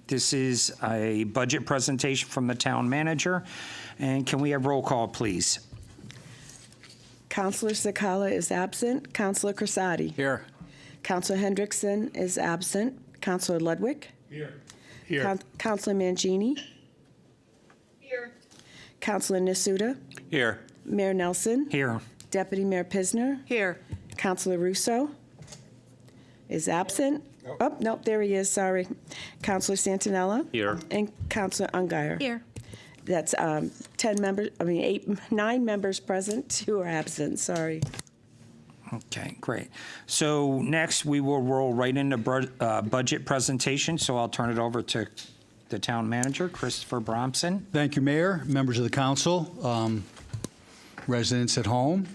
This is a budget presentation from the town manager. And can we have roll call, please? Counselor Sakala is absent. Counselor Crisati. Here. Counselor Hendrickson is absent. Counselor Ludwig. Here. Counselor Mangini. Here. Counselor Nasuda. Here. Mayor Nelson. Here. Deputy Mayor Pisner. Here. Counselor Russo is absent. Oh, no, there he is, sorry. Counselor Santinella. Here. And Counselor Ungary. Here. That's 9 members present, 2 are absent, sorry. Okay, great. So next, we will roll right into budget presentation. So I'll turn it over to the town manager, Christopher Bromson. Thank you, Mayor, members of the council, residents at home.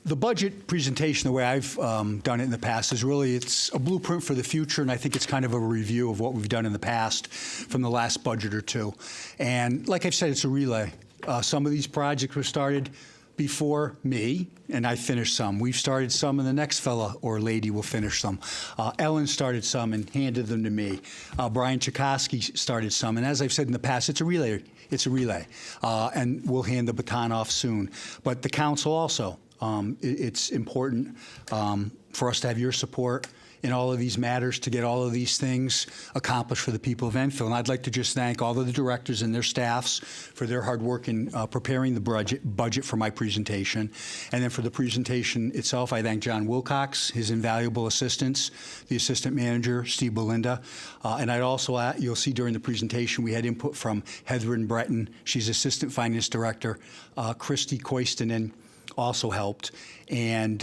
The budget presentation, the way I've done it in the past, is really, it's a blueprint for the future, and I think it's kind of a review of what we've done in the past from the last budget or two. And like I've said, it's a relay. Some of these projects were started before me, and I finished some. We've started some, and the next fella or lady will finish some. Ellen started some and handed them to me. Brian Chakosky started some, and as I've said in the past, it's a relay. It's a relay, and we'll hand the baton off soon. But the council also, it's important for us to have your support in all of these matters to get all of these things accomplished for the people of Enfield. And I'd like to just thank all of the directors and their staffs for their hard work in preparing the budget for my presentation. And then for the presentation itself, I thank John Wilcox, his invaluable assistants, the assistant manager, Steve Belinda. And I'd also, you'll see during the presentation, we had input from Heather Breton. She's assistant finance director, Christy Koistinen also helped, and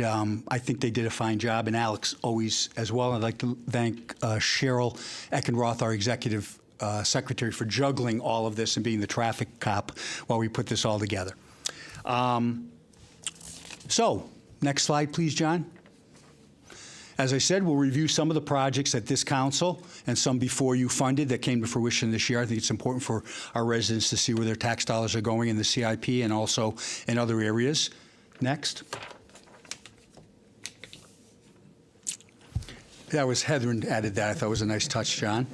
I think they did a fine job, and Alex always as well. I'd like to thank Cheryl Eckenroth, our executive secretary, for juggling all of this and being the traffic cop while we put this all together. So, next slide, please, John. As I said, we'll review some of the projects that this council and some before you funded that came to fruition this year. I think it's important for our residents to see where their tax dollars are going in the CIP and also in other areas. Next. That was Heather added that. I thought it was a nice touch, John.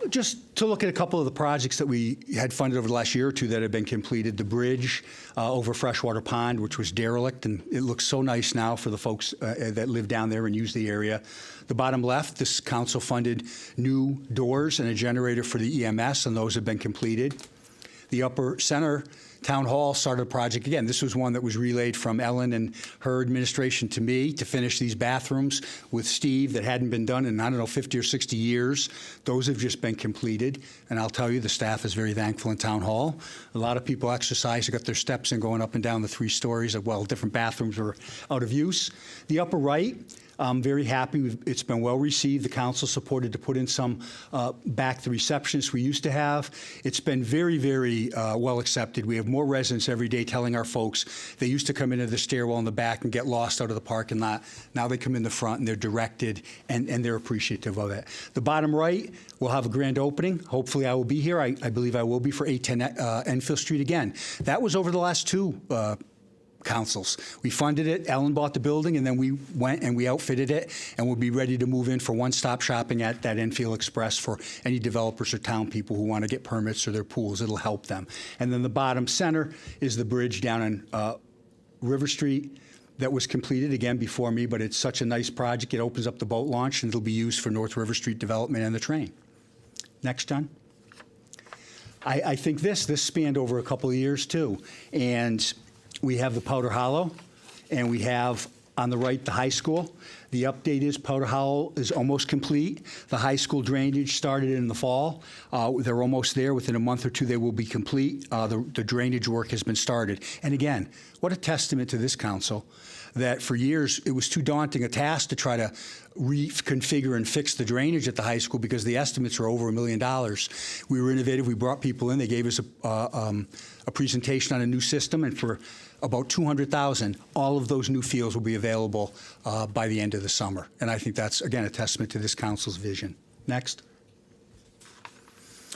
Just to look at a couple of the projects that we had funded over the last year or two that have been completed. The bridge over Freshwater Pond, which was derelict, and it looks so nice now for the folks that live down there and use the area. The bottom left, this council funded new doors and a generator for the EMS, and those have been completed. The upper center, Town Hall started a project. Again, this was one that was relayed from Ellen and her administration to me to finish these bathrooms with Steve that hadn't been done in, I don't know, 50 or 60 years. Those have just been completed. And I'll tell you, the staff is very thankful in Town Hall. A lot of people exercise, they got their steps in going up and down the 3 stories. Well, different bathrooms were out of use. The upper right, I'm very happy. It's been well received. The council supported to put in some back the receptionists we used to have. It's been very, very well accepted. We have more residents every day telling our folks they used to come into the stairwell in the back and get lost out of the parking lot. Now they come in the front and they're directed and they're appreciative of it. The bottom right, we'll have a grand opening. Hopefully I will be here. I believe I will be for 810 Enfield Street again. That was over the last 2 councils. We funded it, Ellen bought the building, and then we went and we outfitted it, and we'll be ready to move in for one-stop shopping at that Enfield Express for any developers or town people who want to get permits or their pools. It'll help them. And then the bottom center is the bridge down on River Street that was completed, again, before me, but it's such a nice project. It opens up the boat launch, and it'll be used for North River Street development and the train. Next, John. I think this spanned over a couple of years, too. And we have the Powder Hollow, and we have on the right the high school. The update is Powder Hollow is almost complete. The high school drainage started in the fall. They're almost there. Within a month or 2, they will be complete. The drainage work has been started. And again, what a testament to this council that for years it was too daunting a task to try to reconfigure and fix the drainage at the high school because the estimates are over $1 million. We were innovative. We brought people in. They gave us a presentation on a new system, and for about $200,000, all of those new fields will be available by the end of the summer. And I think that's, again, a testament to this council's vision. Next.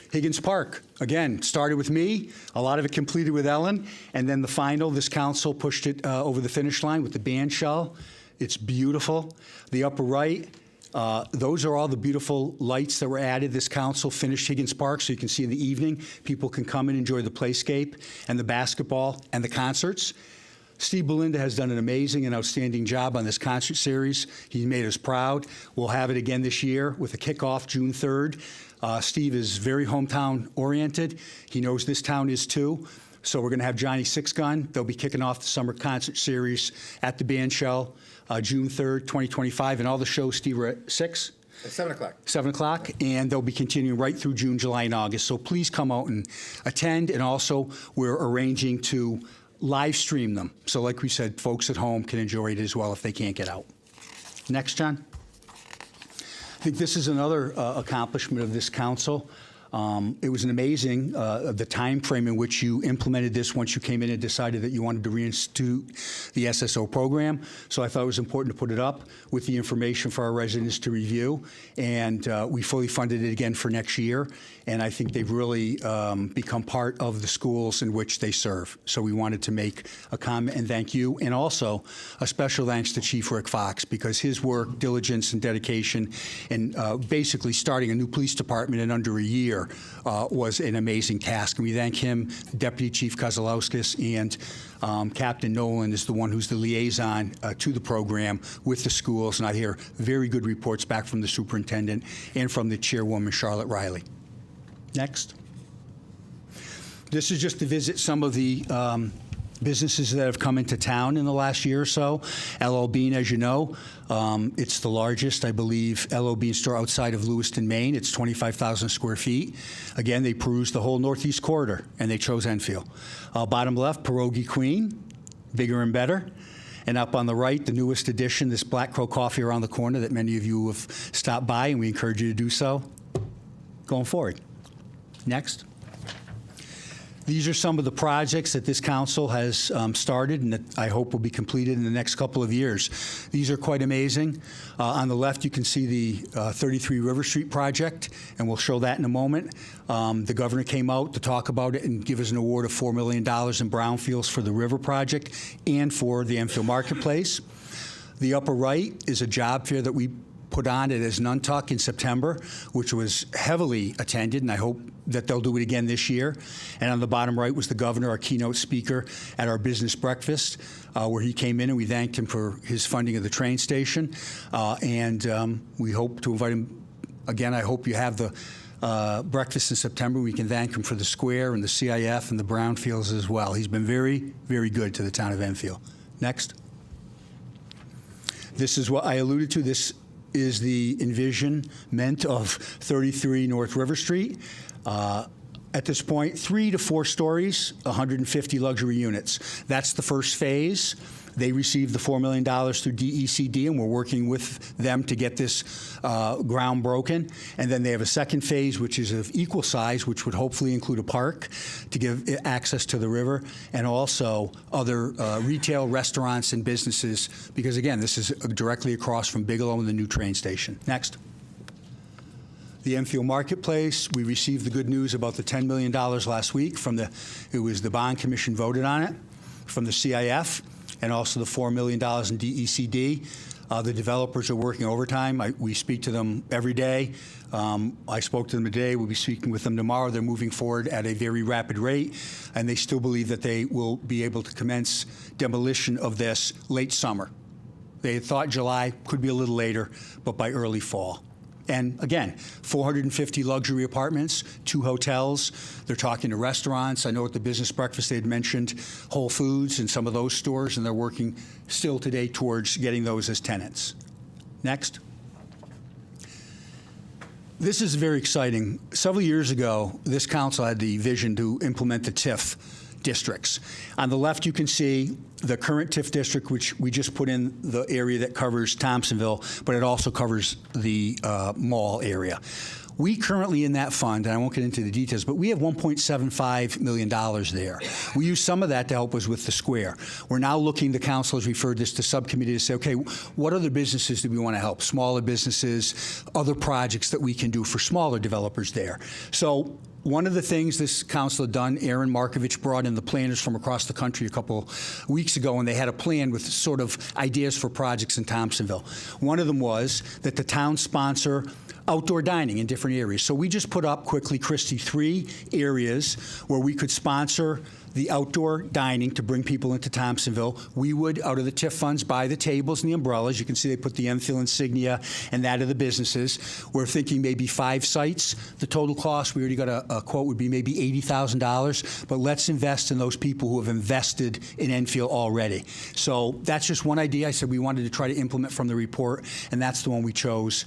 Higgins Park, again, started with me, a lot of it completed with Ellen, and then the final, this council pushed it over the finish line with the band shell. It's beautiful. The upper right, Those are all the beautiful lights that were added. This council finished Higgins Park, so you can see in the evening, people can come and enjoy the playscape and the basketball and the concerts. Steve Belinda has done an amazing and outstanding job on this concert series. He made us proud. We'll have it again this year with a kickoff June 3rd. Steve is very hometown oriented. He knows this town is too. So we're going to have Johnny Six Gun. They'll be kicking off the summer concert series at the band shell June 3rd, 2025. And all the shows, Steve, are at 6? At 7 o'clock. 7 o'clock, and they'll be continuing right through June, July, and August. So please come out and attend. And also, we're arranging to live stream them. So like we said, folks at home can enjoy it as well if they can't get out. Next, John. I think this is another accomplishment of this council. It was an amazing, the time frame in which you implemented this once you came in and decided that you wanted to reinstitute the SSO program. So I thought it was important to put it up with the information for our residents to review. And we fully funded it again for next year. And I think they've really become part of the schools in which they serve. So we wanted to make a comment and thank you. And also a special thanks to Chief Rick Fox, because his work, diligence, and dedication in basically starting a new police department in under a year was an amazing task. And we thank him, Deputy Chief Kozlowskis, and Captain Nolan is the one who's the liaison to the program with the schools. And I hear very good reports back from the superintendent and from the chairwoman, Charlotte Riley. Next. This is just to visit some of the businesses that have come into town in the last year or so. L.L. Bean, as you know, it's the largest, I believe, L.L. Bean store outside of Lewiston, Maine. It's 25,000 square feet. Again, they perused the whole Northeast Corridor, and they chose Enfield. Bottom left, Pierogi Queen, bigger and better. And up on the right, the newest addition, this Black Crow Coffee around the corner that many of you have stopped by, and we encourage you to do so going forward. Next. These are some of the projects that this council has started and that I hope will be completed in the next couple of years. These are quite amazing. On the left, you can see the 33 River Street project, and we'll show that in a moment. The governor came out to talk about it and give us an award of $4 million in brownfields for the river project and for the Enfield Marketplace. The upper right is a job fair that we put on at Nuntuck in September, which was heavily attended, and I hope that they'll do it again this year. And on the bottom right was the governor, our keynote speaker at our business breakfast, where he came in and we thanked him for his funding of the train station. And we hope to invite him again. I hope you have the breakfast in September. We can thank him for the square and the CIF and the brownfields as well. He's been very, very good to the town of Enfield. Next. This is what I alluded to. This is the envisionment of 33 North River Street. At this point, 3 to 4 stories, 150 luxury units. That's the first phase. They received the $4 million through DECD, and we're working with them to get this ground broken. And then they have a second phase, which is of equal size, which would hopefully include a park to give access to the river, and also other retail, restaurants, and businesses, because, again, this is directly across from Bigelow and the new train station. Next. The Enfield Marketplace, we received the good news about the $10 million last week from it was the Bond Commission voted on it, from the CIF, and also the $4 million in DECD. The developers are working overtime. We speak to them every day. I spoke to them today. We'll be speaking with them tomorrow. They're moving forward at a very rapid rate, and they still believe that they will be able to commence demolition of this late summer. They had thought July, could be a little later, but by early fall. And again, 450 luxury apartments, 2 hotels. They're talking to restaurants. I know at the business breakfast they had mentioned Whole Foods and some of those stores, and they're working still today towards getting those as tenants. Next. This is very exciting. Several years ago, this council had the vision to implement the TIF districts. On the left, you can see the current TIF district, which we just put in the area that covers Thompsonville, but it also covers the mall area. We currently in that fund, and I won't get into the details, but we have $1.75 million there. We use some of that to help us with the square. We're now looking, the council has referred this to subcommittee to say, okay, what other businesses do we want to help? Smaller businesses, other projects that we can do for smaller developers there. So One of the things this council had done, Aaron Markovich brought in the planners from across the country a couple weeks ago, and they had a plan with sort of ideas for projects in Thompsonville. One of them was that the town sponsor outdoor dining in different areas. So we just put up quickly, Christie, 3 areas where we could sponsor the outdoor dining to bring people into Thompsonville. We would, out of the TIF funds, buy the tables and the umbrellas. You can see they put the Enfield insignia and that of the businesses. We're thinking maybe 5 sites. The total cost, we already got a quote, would be maybe $80,000. But let's invest in those people who have invested in Enfield already. So that's just one idea I said we wanted to try to implement from the report, and that's the one we chose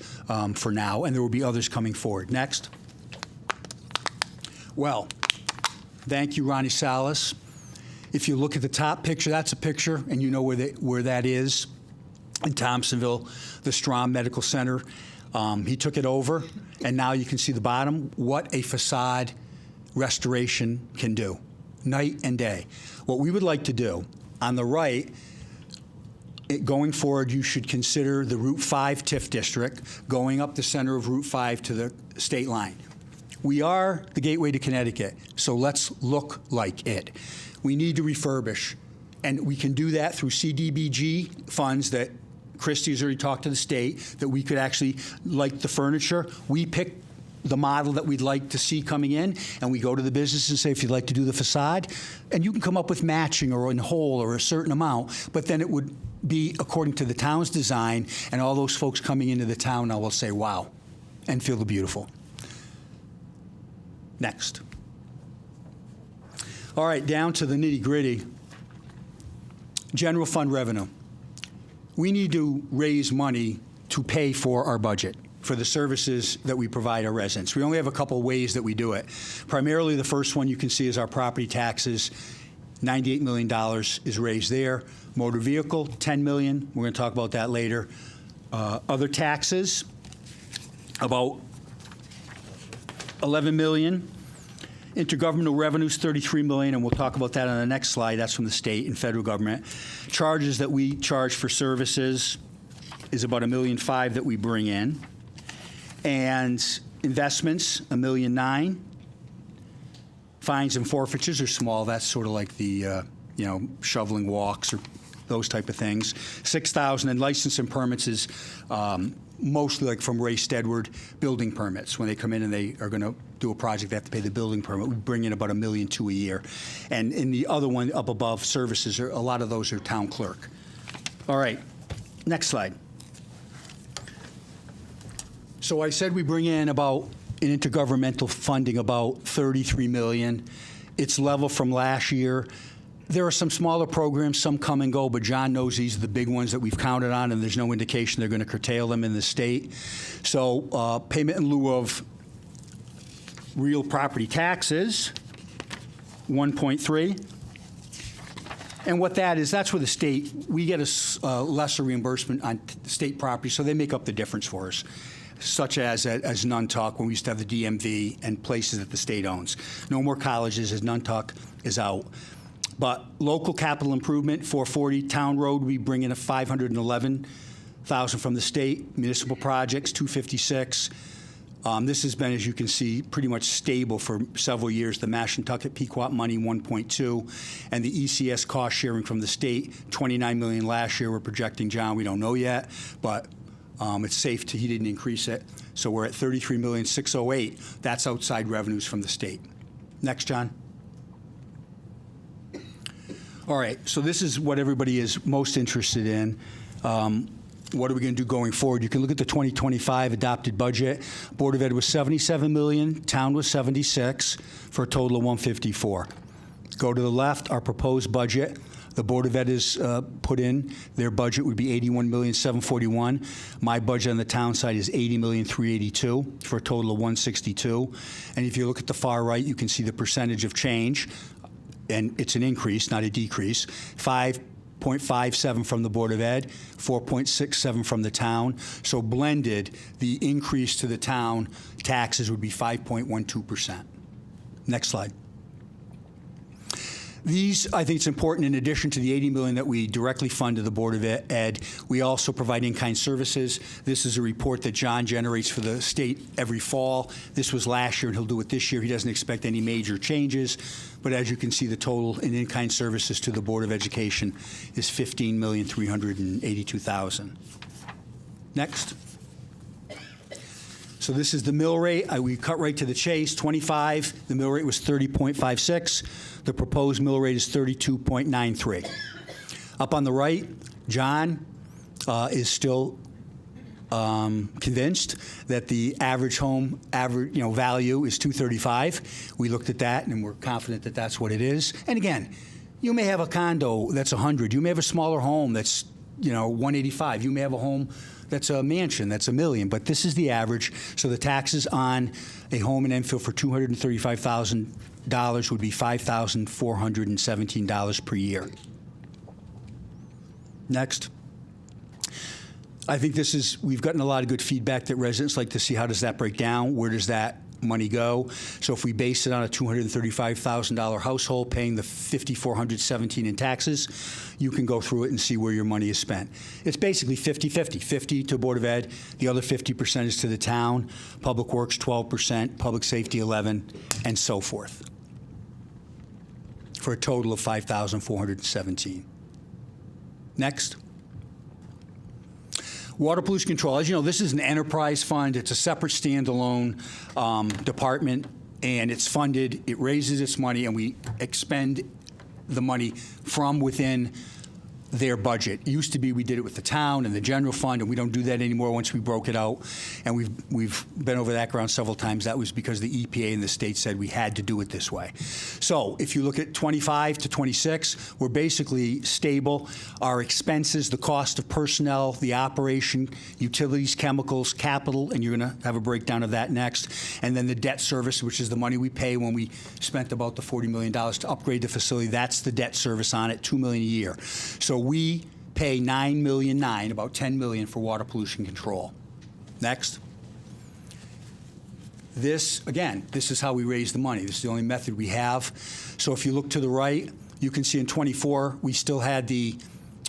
for now. And there will be others coming forward. Next. Well, thank you, Ronnie Salas. If you look at the top picture, that's a picture, and you know where that is in Thompsonville, the Strom Medical Center. He took it over, and now you can see the bottom, what a facade restoration can do, night and day. What we would like to do, on the right, going forward, you should consider the Route 5 TIF district going up the center of Route 5 to the state line. We are the gateway to Connecticut, so let's look like it. We need to refurbish, and we can do that through CDBG funds that Christie has already talked to the state, that we could actually, like the furniture, we pick the model that we'd like to see coming in, and we go to the business and say, if you'd like to do the facade, and you can come up with matching or in whole or a certain amount, but then it would be according to the town's design, and all those folks coming into the town now will say, wow, and feel the beautiful. Next. All right, down to the nitty-gritty. General fund revenue. We need to raise money to pay for our budget, for the services that we provide our residents. We only have a couple ways that we do it. Primarily, the first one you can see is our property taxes. $98 million is raised there. Motor vehicle, $10 million. We're going to talk about that later. Other taxes, about $11 million. Intergovernmental revenues, $33 million, and we'll talk about that on the next slide. That's from the state and federal government. Charges that we charge for services is about $1.5 million that we bring in. And investments, $1.9 million. Fines and forfeitures are small. That's sort of like the, shoveling walks or those type of things. $6,000, and license and permits is mostly like from Ray Stedward building permits. When they come in and they are going to do a project, they have to pay the building permit. We bring in about $1.2 million a year. And in the other one up above, services, a lot of those are town clerk. All right, next slide. So I said we bring in about, in intergovernmental funding, about $33 million. It's level from last year. There are some smaller programs, some come and go, but John knows these are the big ones that we've counted on, and there's no indication they're going to curtail them in the state. So payment in lieu of real property taxes, 1.3. And what that is, that's where the state, we get a lesser reimbursement on state property, so they make up the difference for us, such as Nuntuck, when we used to have the DMV and places that the state owns. No more colleges, as Nuntuck is out. But local capital improvement, 440 Town Road, we bring in a $511,000 from the state. Municipal projects, 256. This has been, as you can see, pretty much stable for several years. The Mashantucket Pequot money, 1.2, and the ECS cost sharing from the state, 29 million last year. We're projecting, John, we don't know yet, but it's safe to, he didn't increase it. So we're at 33,608,000. That's outside revenues from the state. Next, John. All right, so this is what everybody is most interested in. What are we going to do going forward? You can look at the 2025 adopted budget. Board of Ed was $77 million, town was $76, for a total of $154. Go to the left, our proposed budget. The Board of Ed is put in. Their budget would be $81,741,000. My budget on the town side is $80,382,000 for a total of $162. And if you look at the far right, you can see the percentage of change. And it's an increase, not a decrease. 5.57 from the Board of Ed, 4.67 from the town. So blended, the increase to the town taxes would be 5.12%. Next slide. These, I think it's important, in addition to the $80 million that we directly fund to the Board of Ed, we also provide in-kind services. This is a report that John generates for the state every fall. This was last year, and he'll do it this year. He doesn't expect any major changes, but as you can see, the total in in-kind services to the Board of Education is $15,382,000. Next. So this is the mill rate. We cut right to the chase. 25, the mill rate was 30.56. The proposed mill rate is 32.93. Up on the right, John is still convinced that the average home value is $235. We looked at that, and we're confident that that's what it is. And again, you may have a condo that's $100. You may have a smaller home that's $185. You may have a home that's a mansion, that's $1 million, but this is the average. So the taxes on a home in Enfield for $235,000 would be $5,417 per year. Next. I think we've gotten a lot of good feedback that residents like to see how does that break down, where does that money go. So if we base it on a $235,000 household paying the $5,417 in taxes, you can go through it and see where your money is spent. It's basically 50-50, 50 to Board of Ed, the other 50% is to the town, Public Works 12%, Public Safety 11%, and so forth, for a total of $5,417. Next. Water pollution control. As you know, this is an enterprise fund. It's a separate standalone department, and it's funded. It raises its money, and we expend the money from within their budget. It used to be we did it with the town and the general fund, and we don't do that anymore once we broke it out. And we've been over that ground several times. That was because the EPA and the state said we had to do it this way. So if you look at 25 to 26, we're basically stable. Our expenses, the cost of personnel, the operation, utilities, chemicals, capital, and you're going to have a breakdown of that next. And then the debt service, which is the money we pay when we spent about the $40 million to upgrade the facility. That's the debt service on it, $2 million a year. So we pay $9 million, about $10 million for water pollution control. Next. This, again, this is how we raise the money. This is the only method we have. So if you look to the right, you can see in 24, we still had the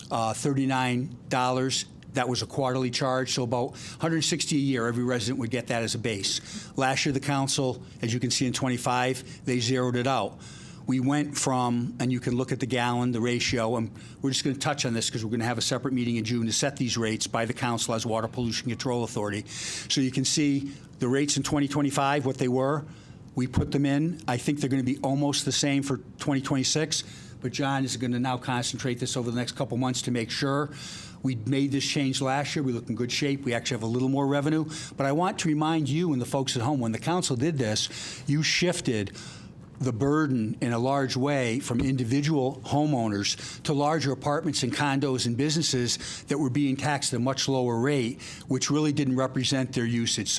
$39. That was a quarterly charge, so about $160 a year. Every resident would get that as a base. Last year, the council, as you can see in 25, they zeroed it out. We went from, and you can look at the gallon, the ratio, and we're just going to touch on this because we're going to have a separate meeting in June to set these rates by the council as Water Pollution Control Authority. So you can see the rates in 2025, what they were. We put them in. I think they're going to be almost the same for 2026, but John is going to now concentrate this over the next couple months to make sure. We made this change last year. We look in good shape. We actually have a little more revenue. But I want to remind you and the folks at home, when the council did this, you shifted the burden in a large way from individual homeowners to larger apartments and condos and businesses that were being taxed at a much lower rate, which really didn't represent their usage.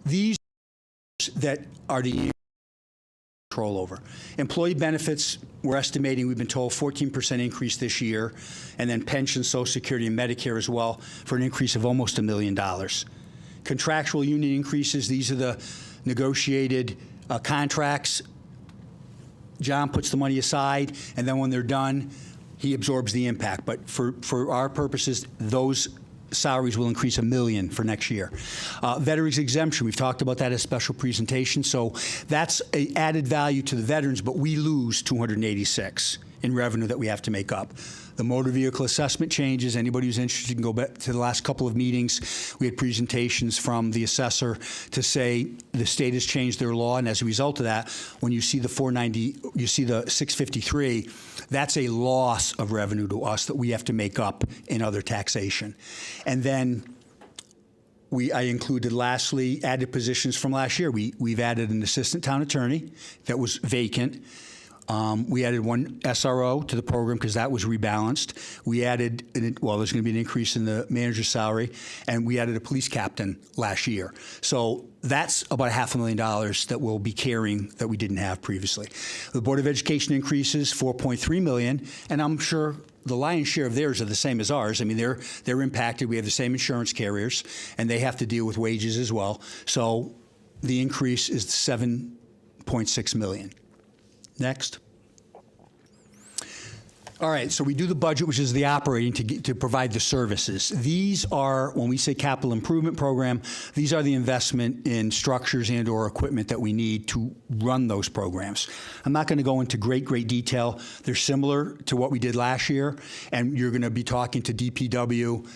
These that are the control over. Employee benefits, we're estimating, we've been told, 14% increase this year, and then pension, Social Security, and Medicare as well for an increase of almost $1 million. Contractual union increases, these are the negotiated contracts. John puts the money aside, and then when they're done, he absorbs the impact. But for our purposes, those salaries will increase $1 million for next year. Veterans exemption, we've talked about that as special presentation. So that's an added value to the veterans, but we lose $286 in revenue that we have to make up. The motor vehicle assessment changes, anybody who's interested can go back to the last couple of meetings. We had presentations from the assessor to say the state has changed their law, and as a result of that, when you see the 490, you see the 653, that's a loss of revenue to us that we have to make up in other taxation. And then I included, lastly, added positions from last year. We've added an assistant town attorney that was vacant. We added one SRO to the program because that was rebalanced. We added, there's going to be an increase in the manager's salary, and we added a police captain last year. So that's about $500,000 that we'll be carrying that we didn't have previously. The Board of Education increases $4.3 million, and I'm sure the lion's share of theirs are the same as ours. I mean, they're impacted. We have the same insurance carriers, and they have to deal with wages as well. So the increase is $7.6 million. Next. All right, so we do the budget, which is the operating to provide the services. These are, when we say capital improvement program, these are the investment in structures and or equipment that we need to run those programs. I'm not going to go into great detail. They're similar to what we did last year, and you're going to be talking to DPW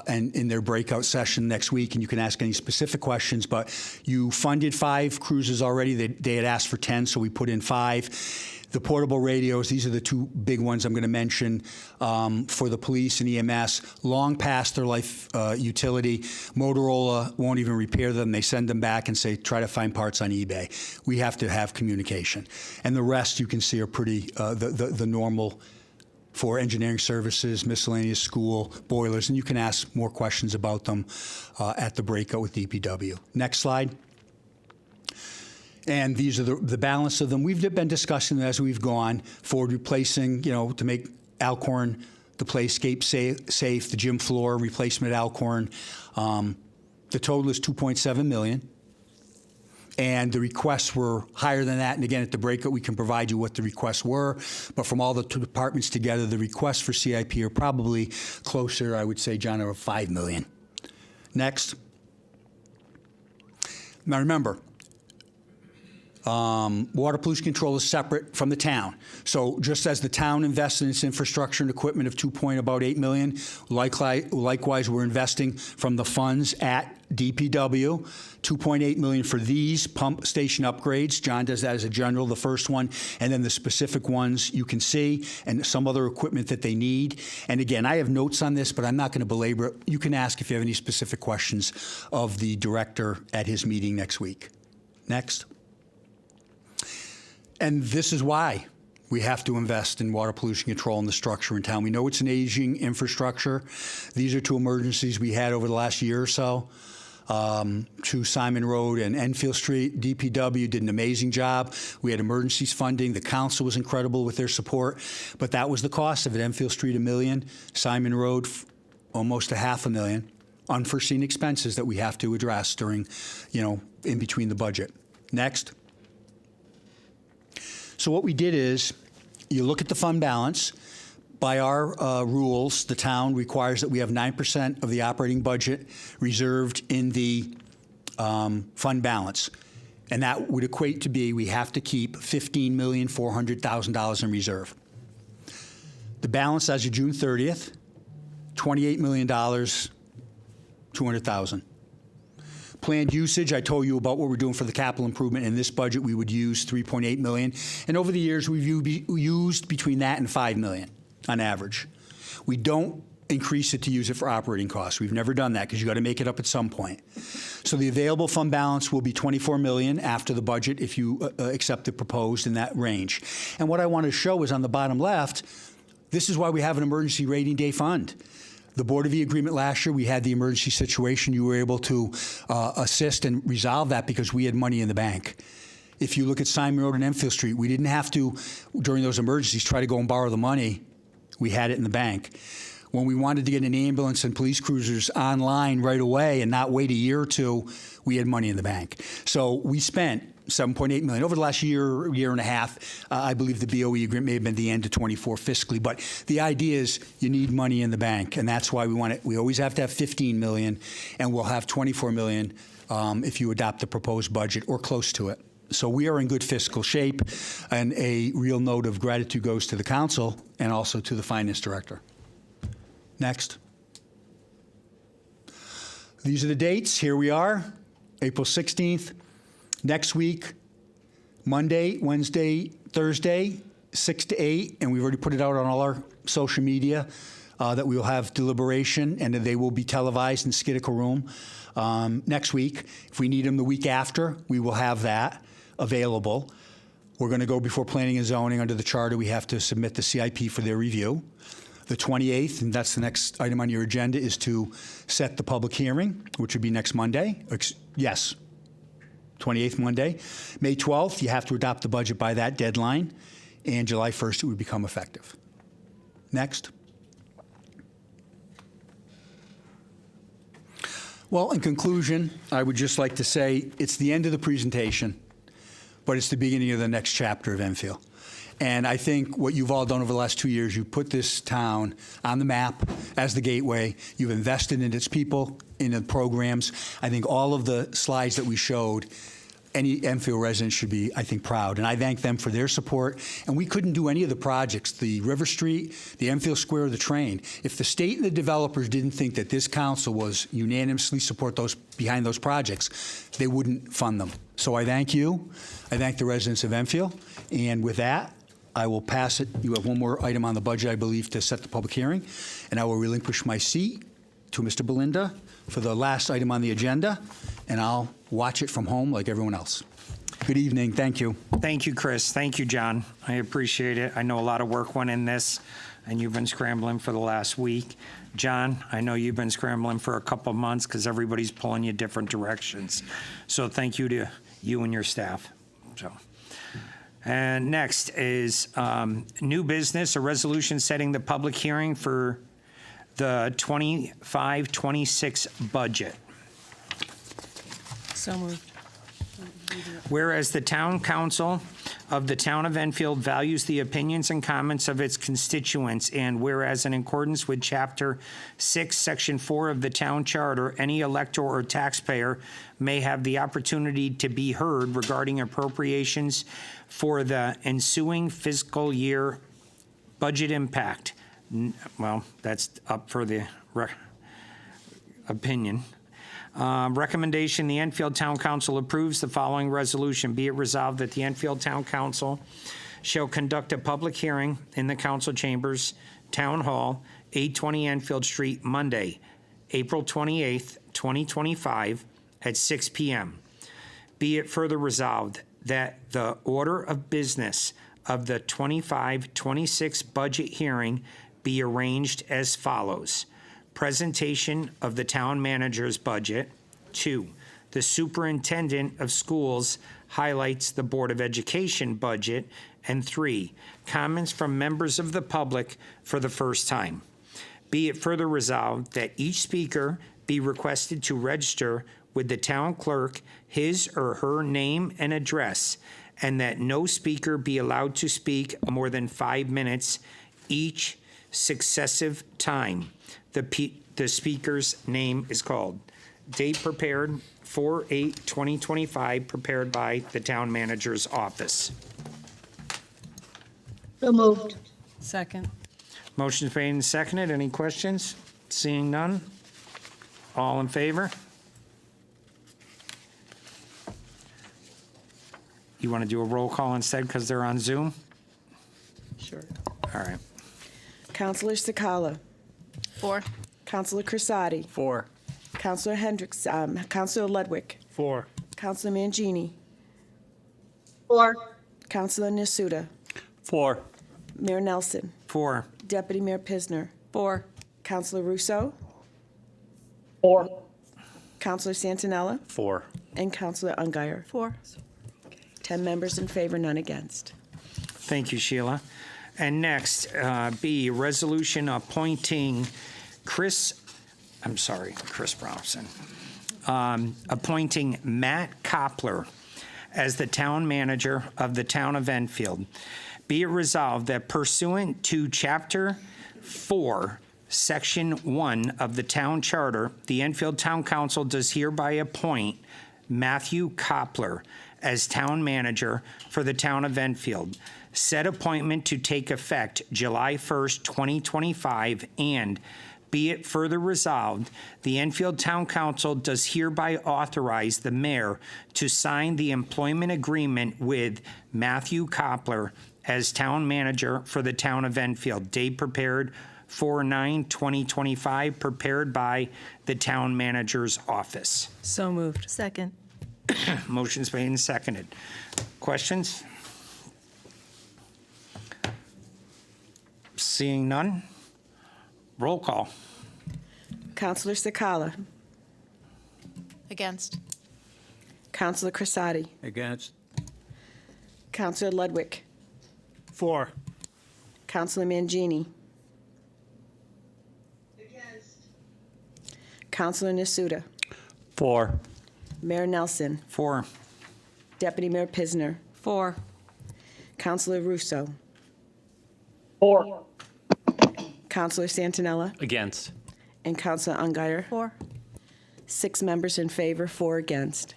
and in their breakout session next week, and you can ask any specific questions, but you funded 5 cruises already. They had asked for 10, so we put in 5. The portable radios, these are the 2 big ones I'm going to mention for the police and EMS, long past their life utility. Motorola won't even repair them. They send them back and say, try to find parts on eBay. We have to have communication. And the rest you can see are pretty, the normal for engineering services, miscellaneous school, boilers, and you can ask more questions about them at the breakout with DPW. Next slide. And these are the balance of them. We've been discussing them as we've gone forward, replacing, to make Alcorn the playscape safe, the gym floor, replacement at Alcorn. The total is $2.7 million. And the requests were higher than that. And again, at the breakout, we can provide you what the requests were. But from all the 2 departments together, the requests for CIP are probably closer, I would say, John, to $5 million. Next. Now remember, water pollution control is separate from the town. So just as the town invested in its infrastructure and equipment of $2.8 million, likewise we're investing from the funds at DPW, $2.8 million for these pump station upgrades. John does that as a general, the first one, and then the specific ones you can see, and some other equipment that they need. And again, I have notes on this, but I'm not going to belabor it. You can ask if you have any specific questions of the director at his meeting next week. Next. And this is why we have to invest in water pollution control and the structure in town. We know it's an aging infrastructure. These are 2 emergencies we had over the last year or so. To Simon Road and Enfield Street. DPW did an amazing job. We had emergencies funding. The council was incredible with their support, but that was the cost of it. Enfield Street, $1 million. Simon Road, almost $500,000. Unforeseen expenses that we have to address during, in between the budget. Next. So what we did is, you look at the fund balance. By our rules, the town requires that we have 9% of the operating budget reserved in the fund balance. And that would equate to be, we have to keep $15,400,000 in reserve. The balance as of June 30th, $28 million, $200,000. Planned usage, I told you about what we're doing for the capital improvement. In this budget, we would use $3.8 million. And over the years, we've used between that and $5 million on average. We don't increase it to use it for operating costs. We've never done that because you got to make it up at some point. So the available fund balance will be $24 million after the budget if you accept the proposed in that range. And what I want to show is on the bottom left, this is why we have an emergency rating day fund. The Board of E agreement last year, we had the emergency situation. You were able to assist and resolve that because we had money in the bank. If you look at Simon Road and Enfield Street, we didn't have to, during those emergencies, try to go and borrow the money. We had it in the bank. When we wanted to get an ambulance and police cruisers online right away and not wait a year or 2, we had money in the bank. So we spent $7.8 million. Over the last year and a half, I believe the BOE agreement may have been the end of 24 fiscally, but the idea is you need money in the bank, and that's why we want it. We always have to have $15 million, and we'll have $24 million if you adopt the proposed budget or close to it. So we are in good fiscal shape, and a real note of gratitude goes to the council and also to the finance director. Next. These are the dates. Here we are, April 16th. Next week, Monday, Wednesday, Thursday, 6 to 8, and we've already put it out on all our social media that we will have deliberation, and that they will be televised in Skiddick Room next week. If we need them the week after, we will have that available. We're going to go before Planning and Zoning. Under the charter, we have to submit the CIP for their review. The 28th, and that's the next item on your agenda, is to set the public hearing, which would be next Monday. Yes, 28th Monday. May 12th, you have to adopt the budget by that deadline, and July 1st, it would become effective. Next. Well, in conclusion, I would just like to say it's the end of the presentation, but it's the beginning of the next chapter of Enfield. And I think what you've all done over the last 2 years, you've put this town on the map as the gateway. You've invested in its people, in the programs. I think all of the slides that we showed, any Enfield resident should be, I think, proud. And I thank them for their support. And we couldn't do any of the projects, the River Street, the Enfield Square, the train, if the state and the developers didn't think that this council was unanimously support those behind those projects, they wouldn't fund them. So I thank you. I thank the residents of Enfield. And with that, I will pass it. You have one more item on the budget, I believe, to set the public hearing. And I will relinquish my seat to Mr. Belinda for the last item on the agenda, and I'll watch it from home like everyone else. Good evening. Thank you. Thank you, Chris. Thank you, John. I appreciate it. I know a lot of work went in this, and you've been scrambling for the last week. John, I know you've been scrambling for a couple of months because everybody's pulling you different directions. So thank you to you and your staff. So. And next is new business, a resolution setting the public hearing for the 25-26 budget. So moved. Whereas the town council of the town of Enfield values the opinions and comments of its constituents, and whereas in accordance with Chapter 6, Section 4 of the town charter, any elector or taxpayer may have the opportunity to be heard regarding appropriations for the ensuing fiscal year budget impact. Well, that's up for the opinion. Recommendation, the Enfield Town Council approves the following resolution. Be it resolved that the Enfield Town Council shall conduct a public hearing in the council chambers, Town Hall, 820 Enfield Street, Monday, April 28th, 2025, at 6 p.m. Be it further resolved that the order of business of the 25-26 budget hearing be arranged as follows. Presentation of the town manager's budget. 2, the superintendent of schools highlights the Board of Education budget. And 3, comments from members of the public for the first time. Be it further resolved that each speaker be requested to register with the town clerk his or her name and address, and that no speaker be allowed to speak more than 5 minutes each successive time the speaker's name is called. Date prepared, 4/8/2025, prepared by the town manager's office. So moved. Second. Motion's made and seconded. Any questions? Seeing none? All in favor? You want to do a roll call instead because they're on Zoom? Sure. All right. Counselor Sakala. 4. Counselor Crisati. 4. Counselor Hendricks. Counselor Ludwig. 4. Counselor Mangini. 4. Counselor Nasuda. 4. Mayor Nelson. 4. Deputy Mayor Pisner. 4. Counselor Russo. 4. Counselor Santinella. 4. And Counselor Ungary. 4. 10 members in favor, none against. Thank you, Sheila. And next, B, resolution appointing Chris Brownson, appointing Matt Koppler as the town manager of the town of Enfield. Be it resolved that pursuant to Chapter 4, Section 1 of the town charter, the Enfield Town Council does hereby appoint Matthew Koppler as town manager for the town of Enfield. Said appointment to take effect July 1st, 2025, and be it further resolved, the Enfield Town Council does hereby authorize the mayor to sign the employment agreement with Matthew Koppler as town manager for the town of Enfield. Date prepared 4/9/2025, prepared by the town manager's office. So moved. Second. Motion's made and seconded. Questions? Seeing none? Roll call. Counselor Sakala. Against. Counselor Crisati. Against. Counselor Ludwig. 4. Counselor Mangini. Counselor Nasuda. 4. Mayor Nelson. 4. Deputy Mayor Pisner. 4. Counselor Russo. 4. Counselor Santinella. Against. And Counselor Ungary. 4. 6 members in favor, 4 against.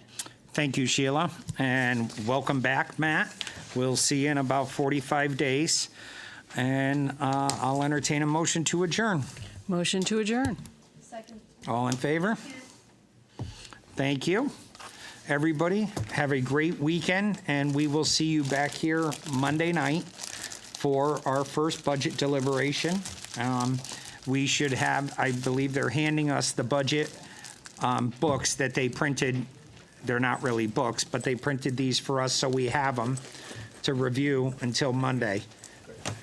Thank you, Sheila, and welcome back, Matt. We'll see you in about 45 days, and I'll entertain a motion to adjourn. Motion to adjourn. All in favor? Thank you. Everybody, have a great weekend, and we will see you back here Monday night for our first budget deliberation. We should have, I believe they're handing us the budget books that they printed. They're not really books, but they printed these for us, so we have them to review until Monday.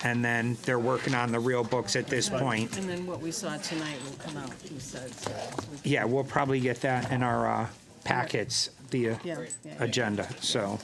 And then they're working on the real books at this point. And then what we saw tonight will come out, he said, so. Yeah, we'll probably get that in our packets, the Yeah. agenda, so.